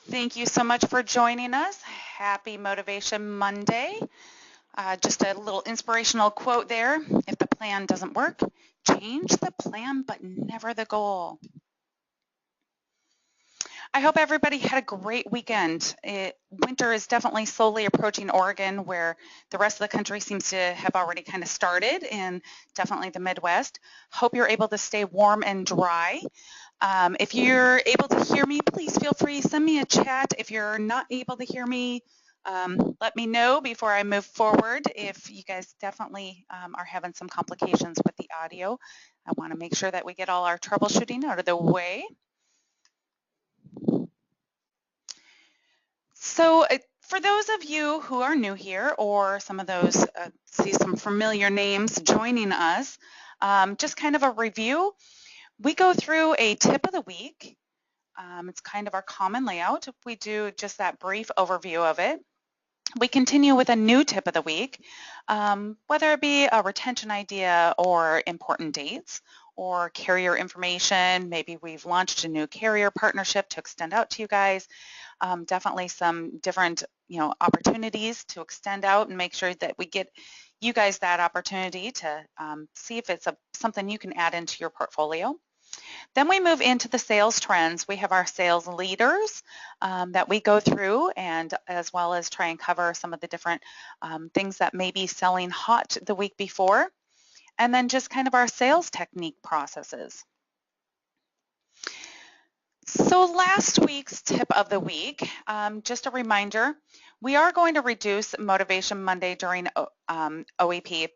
Thank you so much for joining us. Happy Motivation Monday. Just a little inspirational quote there. If the plan doesn't work, change the plan, but never the goal. I hope everybody had a great weekend. Winter is definitely slowly approaching Oregon, where the rest of the country seems to have already kind of started, and definitely the Midwest. Hope you're able to stay warm and dry. If you're able to hear me, please feel free to send me a chat. If you're not able to hear me, let me know before I move forward. If you guys definitely are having some complications with the audio, I want to make sure that we get all our troubleshooting out of the way. So for those of you who are new here, or some of those see some familiar names joining us, just kind of a review. We go through a tip of the week. It's kind of our common layout. We do just that brief overview of it. We continue with a new tip of the week, whether it be a retention idea or important dates or carrier information. Maybe we've launched a new carrier partnership to extend out to you guys. Definitely some different, opportunities to extend out and make sure that we get you guys that opportunity to see if it's something you can add into your portfolio. Then we move into the sales trends. We have our sales leaders that we go through, and as well as try and cover some of the different things that may be selling hot the week before. And then just kind of our sales technique processes. So last week's tip of the week, just a reminder, we are going to reduce Motivation Monday during OEP.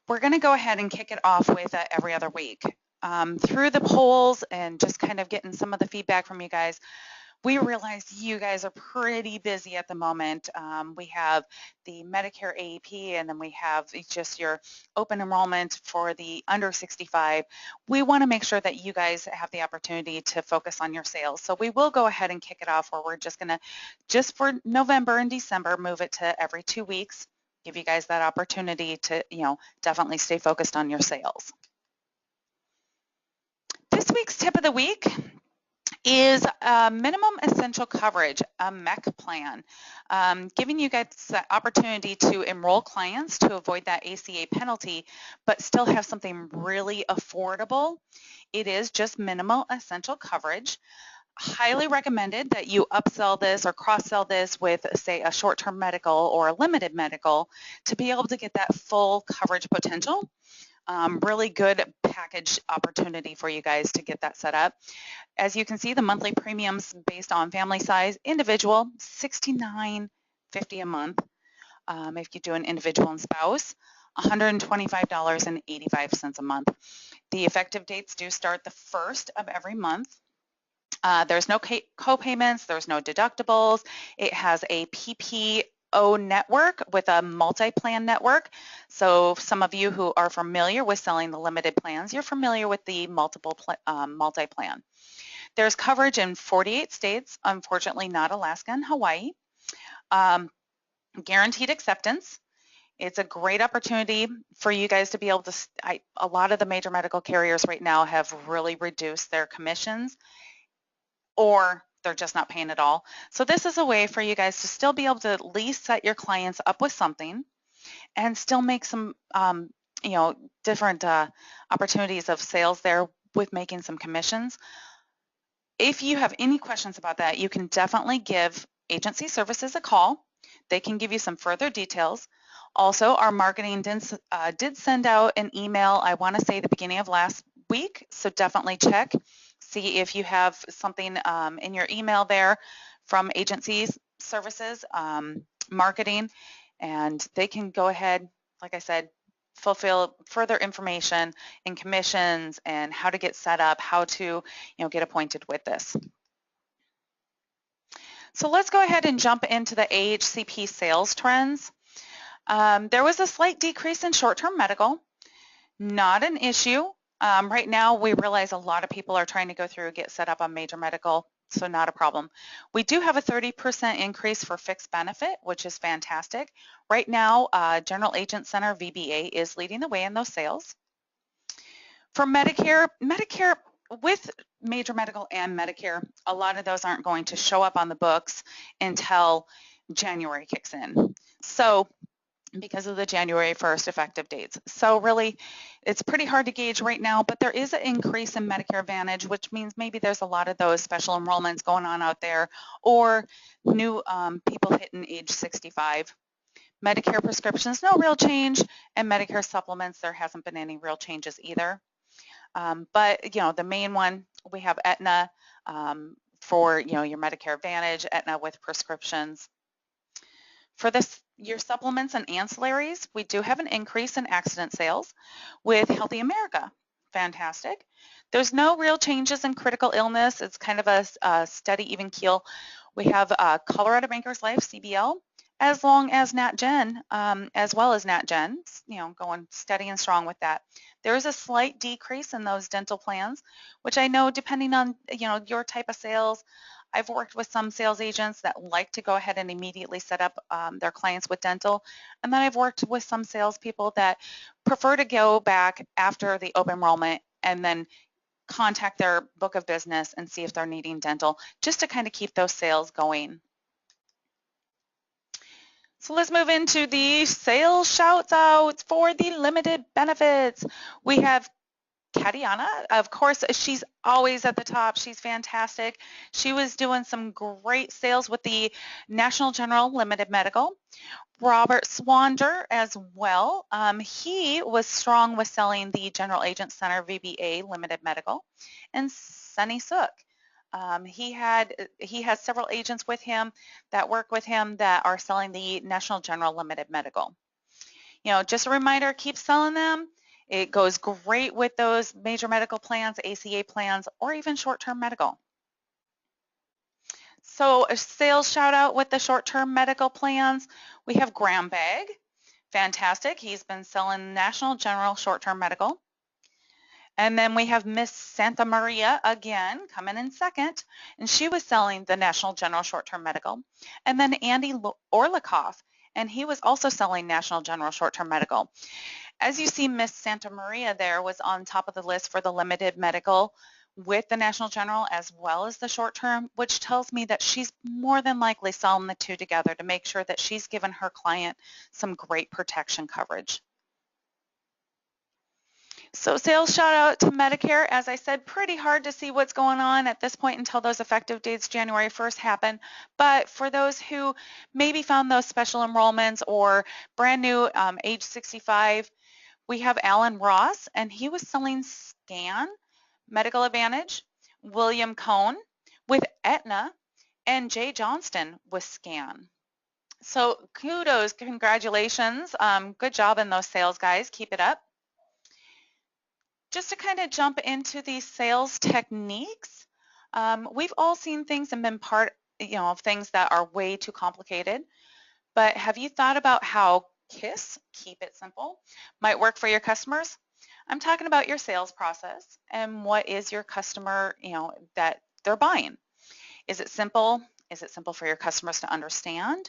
We're going to go ahead and kick it off with every other week. Through the polls and just kind of getting some of the feedback from you guys, we realize you guys are pretty busy at the moment. We have the Medicare AEP, and then we have just your open enrollment for the under 65. We want to make sure that you guys have the opportunity to focus on your sales. So we will go ahead and kick it off where we're just going to, just for November and December, move it to every 2 weeks, give you guys that opportunity to, definitely stay focused on your sales. This week's tip of the week is minimum essential coverage, a MEC plan, giving you guys the opportunity to enroll clients to avoid that ACA penalty, but still have something really affordable. It is just minimal essential coverage. Highly recommended that you upsell this or cross-sell this with, say, a short-term medical or a limited medical to be able to get that full coverage potential. Really good package opportunity for you guys to get that set up. As you can see, the monthly premiums based on family size, individual, $69.50 a month. If you do an individual and spouse, $125.85 a month. The effective dates do start the 1st of every month. There's no co-payments, there's no deductibles. It has a PPO network with a multi-plan network. So some of you who are familiar with selling the limited plans, you're familiar with the multi-plan. There's coverage in 48 states, unfortunately not Alaska and Hawaii. Guaranteed acceptance. It's a great opportunity for you guys to be able to, a lot of the major medical carriers right now have really reduced their commissions, or they're just not paying at all. So this is a way for you guys to still be able to at least set your clients up with something and still make some, different opportunities of sales there with making some commissions. If you have any questions about that, you can definitely give agency services a call. They can give you some further details. Also, our marketing did send out an email, I want to say the beginning of last week, so definitely check. See if you have something in your email there from agencies, services, marketing, and they can go ahead, like I said, fulfill further information in commissions and how to get set up, how to get appointed with this. So let's go ahead and jump into the AHCP sales trends. There was a slight decrease in short-term medical, not an issue. Right now, we realize a lot of people are trying to go through and get set up on major medical, so not a problem. We do have a 30% increase for fixed benefit, which is fantastic. Right now, General Agent Center, VBA, is leading the way in those sales. For Medicare, with major medical and Medicare, a lot of those aren't going to show up on the books until January kicks in. So because of the January 1st effective dates. So really, it's pretty hard to gauge right now, but there is an increase in Medicare Advantage, which means maybe there's a lot of those special enrollments going on out there, or new people hitting age 65. Medicare prescriptions, no real change, and Medicare supplements, there hasn't been any real changes either. But the main one, we have Aetna for your Medicare Advantage, Aetna with prescriptions. For your supplements and ancillaries, we do have an increase in accident sales with Healthy America. Fantastic. There's no real changes in critical illness. It's kind of a steady, even keel. We have Colorado Bankers Life, CBL, as long as NatGen, as well as NatGen, going steady and strong with that. There is a slight decrease in those dental plans, which I know depending on your type of sales. I've worked with some sales agents that like to go ahead and immediately set up their clients with dental. And then I've worked with some salespeople that prefer to go back after the open enrollment and then contact their book of business and see if they're needing dental, just to kind of keep those sales going. So let's move into the sales shout outs for the limited benefits. We have Katiana, of course, she's always at the top. She's fantastic. She was doing some great sales with the National General Limited Medical. Robert Swander as well. He was strong with selling the General Agent Center VBA Limited Medical. And Sunny Sook. He has several agents with him that work with him that are selling the National General Limited Medical. Just a reminder, keep selling them. It goes great with those major medical plans, ACA plans, or even short-term medical. So a sales shout out with the short-term medical plans. We have Graham Bag. Fantastic. He's been selling National General short-term medical. And then we have Miss Santa Maria again coming in second, and she was selling the National General short-term medical. And then Andy Orlikoff, and he was also selling National General short-term medical. As you see, Miss Santa Maria there was on top of the list for the limited medical with the National General as well as the short term, which tells me that she's more than likely selling the two together to make sure that she's given her client some great protection coverage. So sales shout out to Medicare. As I said, pretty hard to see what's going on at this point until those effective dates January 1st happen. But for those who maybe found those special enrollments or brand new age 65, we have Alan Ross, and he was selling Scan, Medical Advantage, William Cohn with Aetna, and Jay Johnston with Scan. So kudos, congratulations. Good job in those sales, guys. Keep it up. Just to kind of jump into these sales techniques, we've all seen things and been part, of things that are way too complicated. But have you thought about how KISS, keep it simple, might work for your customers? I'm talking about your sales process and what is your customer, that they're buying. Is it simple? Is it simple for your customers to understand?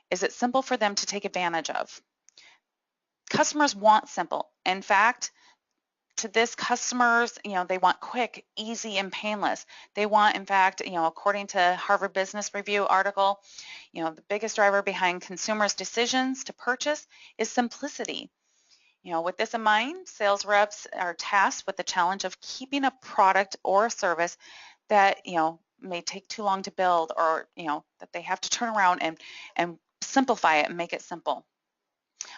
Is it simple for them to take advantage of? Customers want simple. In fact, to this customers, they want quick, easy, and painless. They want, in fact, according to Harvard Business Review article, the biggest driver behind consumers' decisions to purchase is simplicity. With this in mind, sales reps are tasked with the challenge of keeping a product or a service that, may take too long to build, or, that they have to turn around and simplify it and make it simple.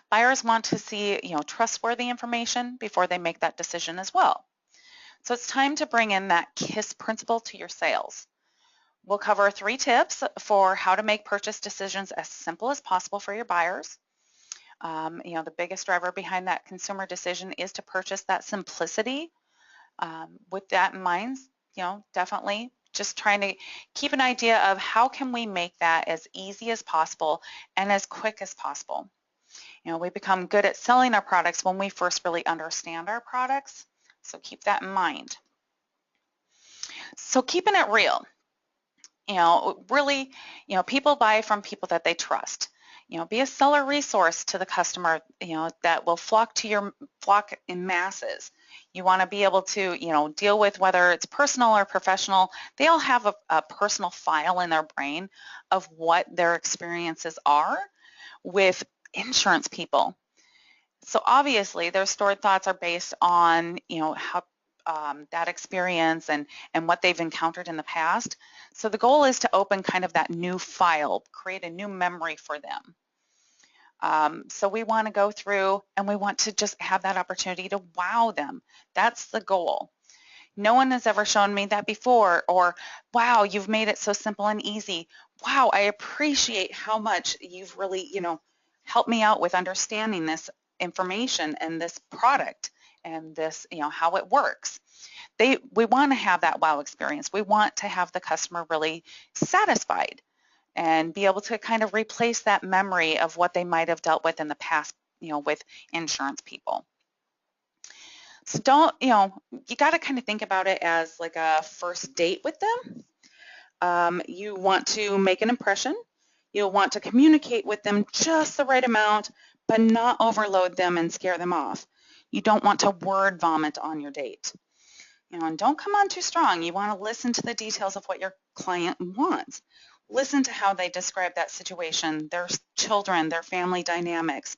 Buyers want to see, trustworthy information before they make that decision as well. So it's time to bring in that KISS principle to your sales. We'll cover 3 tips for how to make purchase decisions as simple as possible for your buyers. The biggest driver behind that consumer decision is to purchase that simplicity. With that in mind, definitely just trying to keep an idea of how can we make that as easy as possible and as quick as possible. We become good at selling our products when we first really understand our products, so keep that in mind. So keeping it real, really, people buy from people that they trust. Be a seller resource to the customer, that will flock in masses. You want to be able to, deal with whether it's personal or professional. They all have a personal file in their brain of what their experiences are with insurance people. So obviously their stored thoughts are based on, how that experience and what they've encountered in the past. So the goal is to open kind of that new file, create a new memory for them. So we want to go through and we want to just have that opportunity to wow them. That's the goal. No one has ever shown me that before, or wow, you've made it so simple and easy. Wow, I appreciate how much you've really, helped me out with understanding this information and this product and this, how it works. We want to have that wow experience. We want to have the customer really satisfied and be able to kind of replace that memory of what they might have dealt with in the past, with insurance people. So you got to kind of think about it as like a first date with them. You want to make an impression. You'll want to communicate with them just the right amount, but not overload them and scare them off. You don't want to word vomit on your date. And don't come on too strong. You want to listen to the details of what your client wants. Listen to how they describe that situation, their children, their family dynamics.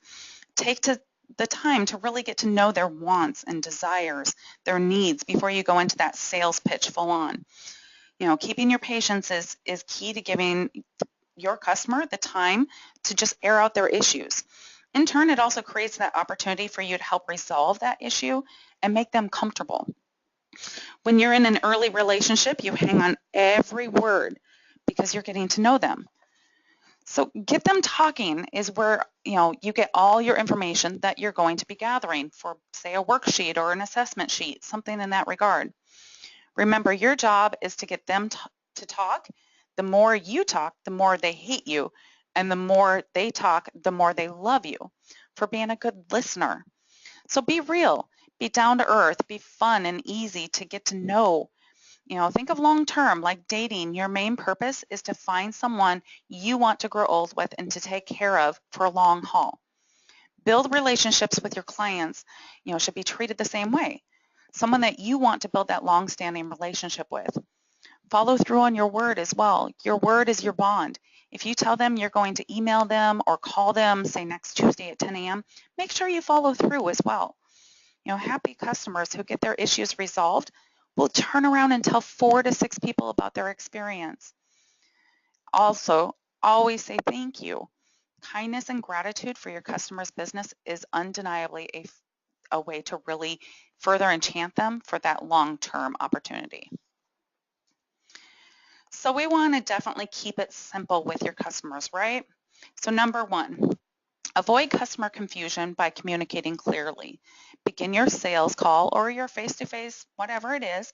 Take the time to really get to know their wants and desires, their needs before you go into that sales pitch full on. Keeping your patience is key to giving your customer the time to just air out their issues. In turn, it also creates that opportunity for you to help resolve that issue and make them comfortable. When you're in an early relationship, you hang on every word because you're getting to know them. So get them talking is where, you get all your information that you're going to be gathering for, say, a worksheet or an assessment sheet, something in that regard. Remember, your job is to get them to talk. The more you talk, the more they hate you. And the more they talk, the more they love you for being a good listener. So be real, be down to earth, be fun and easy to get to know. Think of long term, like dating. Your main purpose is to find someone you want to grow old with and to take care of for a long haul. Build relationships with your clients, should be treated the same way. Someone that you want to build that long-standing relationship with. Follow through on your word as well. Your word is your bond. If you tell them you're going to email them or call them, say next Tuesday at 10 a.m., make sure you follow through as well. Happy customers who get their issues resolved will turn around and tell 4 to 6 people about their experience. Also, always say thank you. Kindness and gratitude for your customer's business is undeniably a way to really further enchant them for that long-term opportunity. So we want to definitely keep it simple with your customers, right? So number 1, avoid customer confusion by communicating clearly. Begin your sales call or your face-to-face, whatever it is.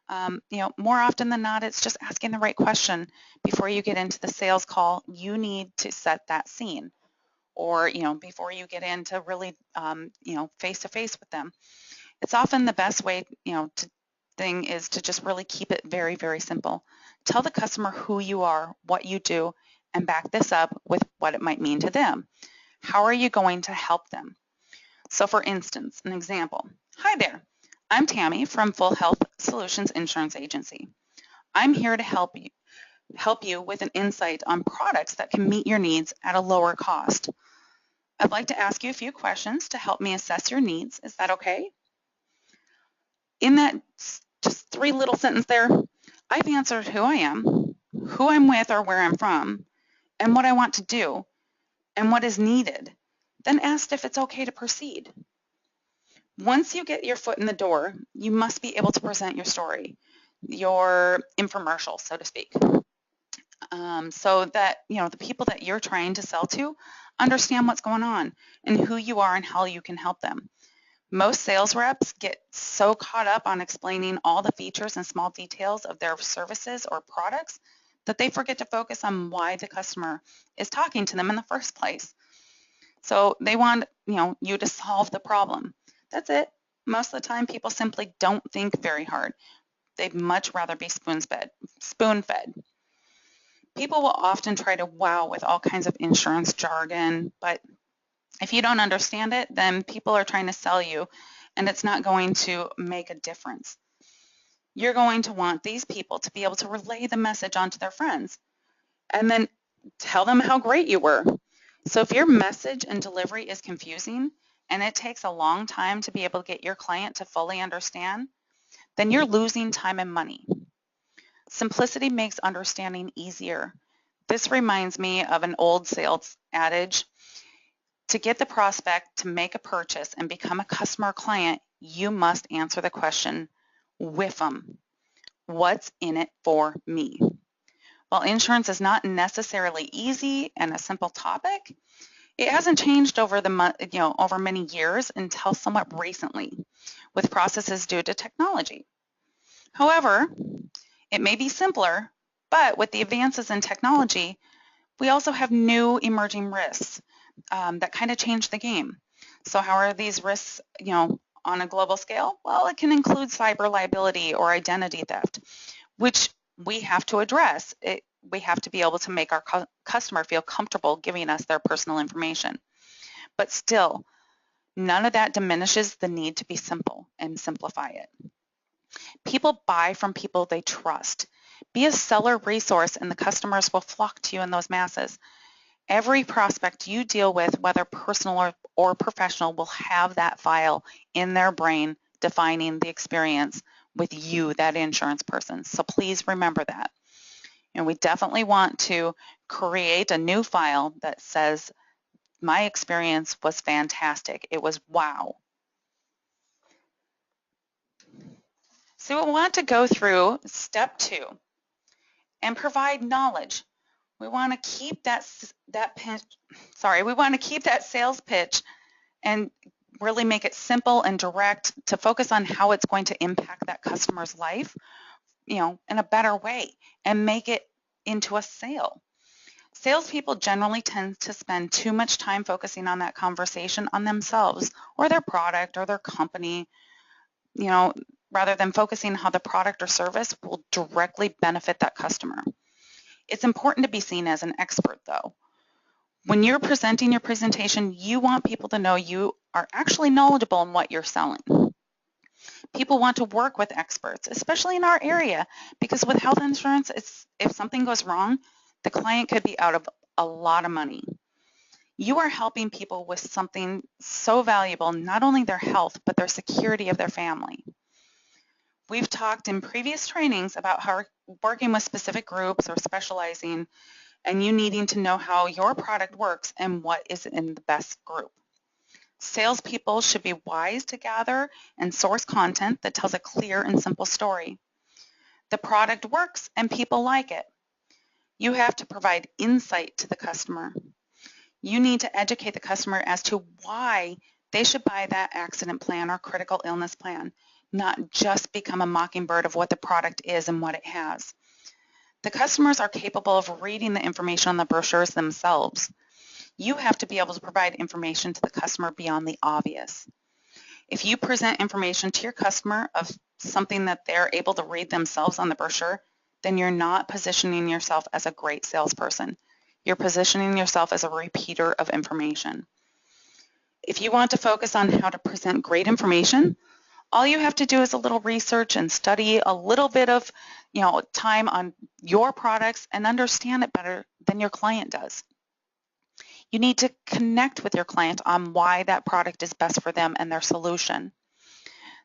More often than not, it's just asking the right question before you get into the sales call. You need to set that scene, or before you get into really, face-to-face with them. It's often the best way, thing is to just really keep it very, very simple. Tell the customer who you are, what you do, and back this up with what it might mean to them. How are you going to help them? So for instance, an example. Hi there, I'm Tammy from Full Health Solutions Insurance Agency. I'm here to help you with an insight on products that can meet your needs at a lower cost. I'd like to ask you a few questions to help me assess your needs. Is that okay? In that just 3 little sentences there, I've answered who I am, who I'm with or where I'm from, and what I want to do, and what is needed, then asked if it's okay to proceed. Once you get your foot in the door, you must be able to present your story, your infomercial, so to speak, so that the people that you're trying to sell to understand what's going on and who you are and how you can help them. Most sales reps get so caught up on explaining all the features and small details of their services or products that they forget to focus on why the customer is talking to them in the first place. So they want you to solve the problem. That's it. Most of the time, people simply don't think very hard. They'd much rather be spoon-fed. People will often try to wow with all kinds of insurance jargon, but if you don't understand it, then people are trying to sell you, and it's not going to make a difference. You're going to want these people to be able to relay the message onto their friends and then tell them how great you were. So if your message and delivery is confusing and it takes a long time to be able to get your client to fully understand, then you're losing time and money. Simplicity makes understanding easier. This reminds me of an old sales adage. To get the prospect to make a purchase and become a customer or client, you must answer the question with them. What's in it for me? While insurance is not necessarily easy and a simple topic, it hasn't changed over over many years until somewhat recently, with processes due to technology. However, it may be simpler, but with the advances in technology, we also have new emerging risks that kind of change the game. So how are these risks, on a global scale? Well, it can include cyber liability or identity theft, which we have to address. We have to be able to make our customer feel comfortable giving us their personal information. But still, none of that diminishes the need to be simple and simplify it. People buy from people they trust. Be a seller resource and the customers will flock to you in those masses. Every prospect you deal with, whether personal or professional, will have that file in their brain defining the experience with you, that insurance person. So please remember that. And we definitely want to create a new file that says, my experience was fantastic. It was wow. So we want to go through step 2 and provide knowledge. We want to keep that sales pitch and really make it simple and direct to focus on how it's going to impact that customer's life, in a better way and make it into a sale. Salespeople generally tend to spend too much time focusing on that conversation on themselves or their product or their company, rather than focusing on how the product or service will directly benefit that customer. It's important to be seen as an expert, though. When you're presenting your presentation, you want people to know you are actually knowledgeable in what you're selling. People want to work with experts, especially in our area, because with health insurance, if something goes wrong, the client could be out of a lot of money. You are helping people with something so valuable, not only their health, but their security of their family. We've talked in previous trainings about how working with specific groups or specializing and you needing to know how your product works and what is in the best group. Salespeople should be wise to gather and source content that tells a clear and simple story. The product works and people like it. You have to provide insight to the customer. You need to educate the customer as to why they should buy that accident plan or critical illness plan, not just become a mockingbird of what the product is and what it has. The customers are capable of reading the information on the brochures themselves. You have to be able to provide information to the customer beyond the obvious. If you present information to your customer of something that they're able to read themselves on the brochure, then you're not positioning yourself as a great salesperson. You're positioning yourself as a repeater of information. If you want to focus on how to present great information, all you have to do is a little research and study a little bit of, time on your products and understand it better than your client does. You need to connect with your client on why that product is best for them and their solution.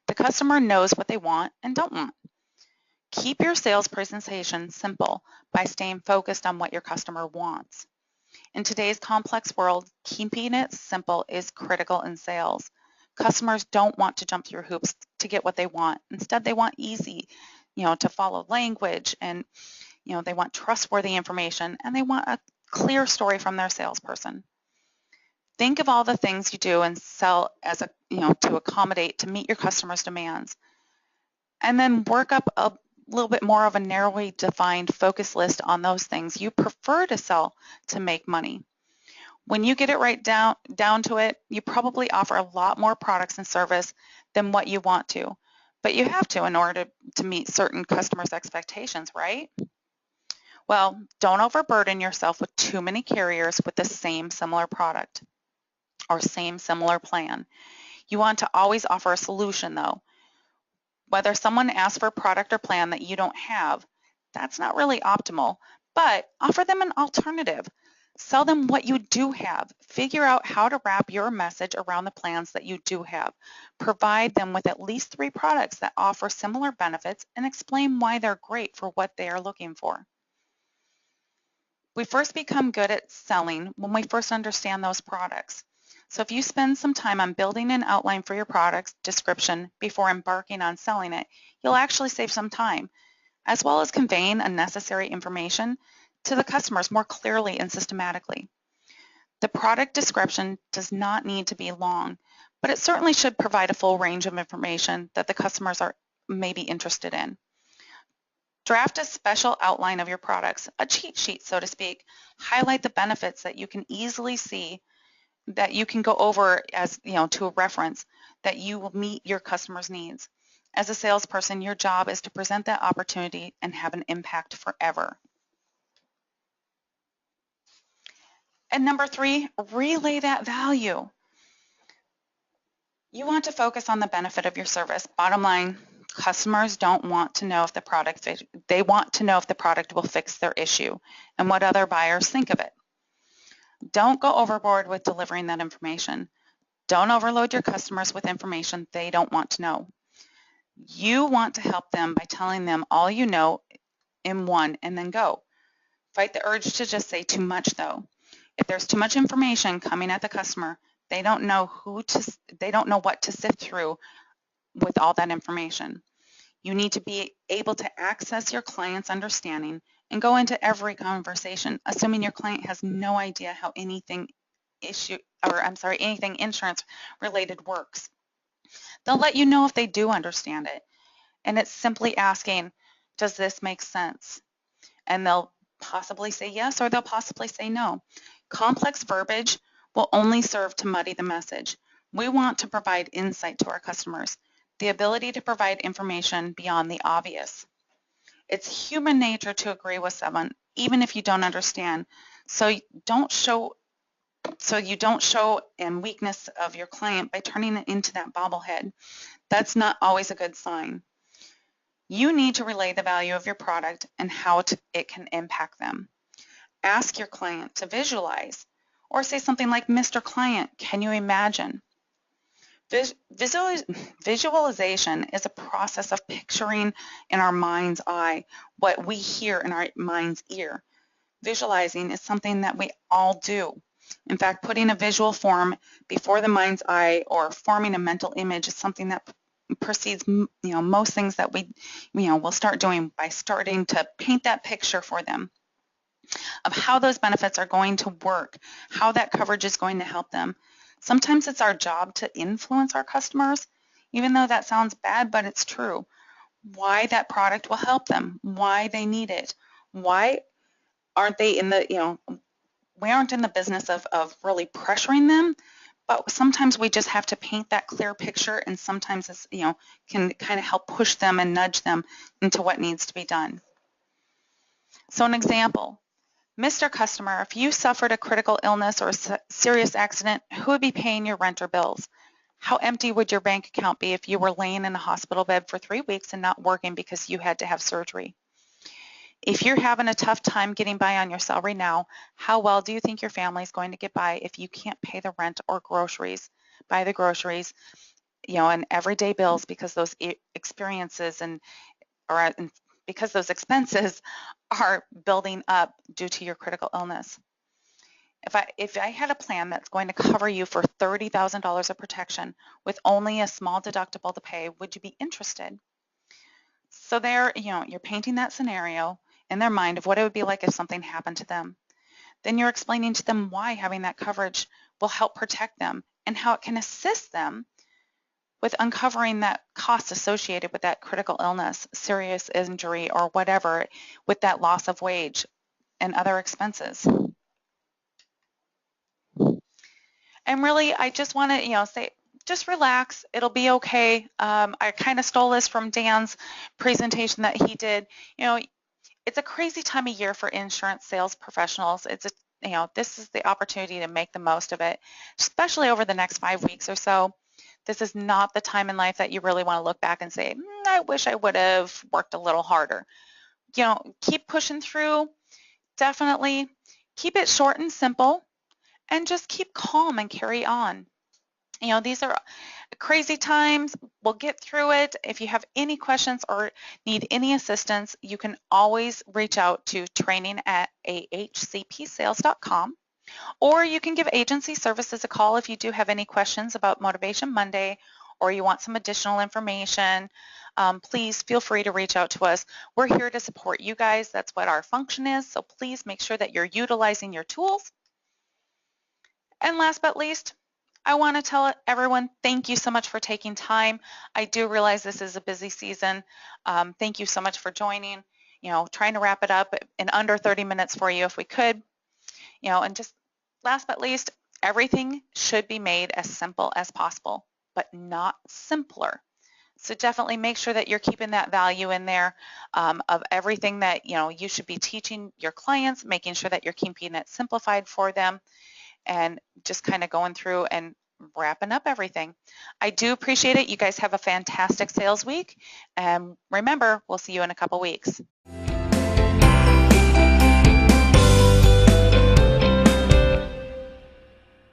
The customer knows what they want and don't want. Keep your sales presentation simple by staying focused on what your customer wants. In today's complex world, keeping it simple is critical in sales. Customers don't want to jump through hoops to get what they want. Instead, they want easy, to follow language, and, they want trustworthy information, and they want a clear story from their salesperson. Think of all the things you do and sell as to accommodate, to meet your customers' demands. And then work up a little bit more of a narrowly defined focus list on those things you prefer to sell to make money. When you get it right down to it, you probably offer a lot more products and service than what you want to, but you have to in order to meet certain customers' expectations, right? Well, don't overburden yourself with too many carriers with the same similar product or same similar plan. You want to always offer a solution though. Whether someone asks for a product or plan that you don't have, that's not really optimal, but offer them an alternative. Sell them what you do have. Figure out how to wrap your message around the plans that you do have. Provide them with at least 3 products that offer similar benefits and explain why they're great for what they are looking for. We first become good at selling when we first understand those products. So if you spend some time on building an outline for your product's description before embarking on selling it, you'll actually save some time, as well as conveying unnecessary information to the customers more clearly and systematically. The product description does not need to be long, but it certainly should provide a full range of information that the customers may be interested in. Draft a special outline of your products, a cheat sheet, so to speak. Highlight the benefits that you can easily see, that you can go over as, to a reference, that you will meet your customers' needs. As a salesperson, your job is to present that opportunity and have an impact forever. And number 3, relay that value. You want to focus on the benefit of your service. Bottom line, customers don't want to know if the product, they want to know if the product will fix their issue and what other buyers think of it. Don't go overboard with delivering that information. Don't overload your customers with information they don't want to know. You want to help them by telling them all you know in one and then go. Fight the urge to just say too much though. If there's too much information coming at the customer, they don't know what to sift through with all that information. You need to be able to access your client's understanding and go into every conversation, assuming your client has no idea how anything insurance related works. They'll let you know if they do understand it. And it's simply asking, does this make sense? And they'll possibly say yes, or they'll possibly say no. Complex verbiage will only serve to muddy the message. We want to provide insight to our customers, the ability to provide information beyond the obvious. It's human nature to agree with someone, even if you don't understand. So you don't show and weakness of your client by turning it into that bobblehead. That's not always a good sign. You need to relay the value of your product and how it can impact them. Ask your client to visualize, or say something like, Mr. Client, can you imagine? Visualization is a process of picturing in our mind's eye what we hear in our mind's ear. Visualizing is something that we all do. In fact, putting a visual form before the mind's eye or forming a mental image is something that precedes, most things that we'll start doing by starting to paint that picture for them of how those benefits are going to work, how that coverage is going to help them. Sometimes it's our job to influence our customers, even though that sounds bad, but it's true. Why that product will help them, why they need it, why aren't they we aren't in the business of really pressuring them, but sometimes we just have to paint that clear picture, and sometimes it's, can kind of help push them and nudge them into what needs to be done. So an example, Mr. Customer, if you suffered a critical illness or a serious accident, who would be paying your rent or bills? How empty would your bank account be if you were laying in a hospital bed for 3 weeks and not working because you had to have surgery? If you're having a tough time getting by on your salary now, how well do you think your family is going to get by if you can't pay the rent or buy the groceries, and everyday bills because those experiences because those expenses are building up due to your critical illness? If I had a plan that's going to cover you for $30,000 of protection with only a small deductible to pay, would you be interested? So there, you're painting that scenario in their mind of what it would be like if something happened to them. Then you're explaining to them why having that coverage will help protect them and how it can assist them with uncovering that cost associated with that critical illness, serious injury, or whatever, with that loss of wage and other expenses. And really, I just want to, say, just relax. It'll be okay. I kind of stole this from Dan's presentation that he did. It's a crazy time of year for insurance sales professionals. This is the opportunity to make the most of it, especially over the next 5 weeks or so. This is not the time in life that you really want to look back and say, I wish I would have worked a little harder. Keep pushing through. Definitely keep it short and simple, and just keep calm and carry on. These are crazy times. We'll get through it. If you have any questions or need any assistance, you can always reach out to training@ahcpsales.com, or you can give agency services a call if you do have any questions about Motivation Monday or you want some additional information. Please feel free to reach out to us. We're here to support you guys. That's what our function is. So please make sure that you're utilizing your tools. And last but least, I want to tell everyone, thank you so much for taking time. I do realize this is a busy season. Thank you so much for joining, trying to wrap it up in under 30 minutes for you if we could. And just last but least, everything should be made as simple as possible, but not simpler. So definitely make sure that you're keeping that value in there of everything that you should be teaching your clients, making sure that you're keeping it simplified for them, and just kind of going through and wrapping up everything. I do appreciate it. You guys have a fantastic sales week. And remember, we'll see you in a couple weeks.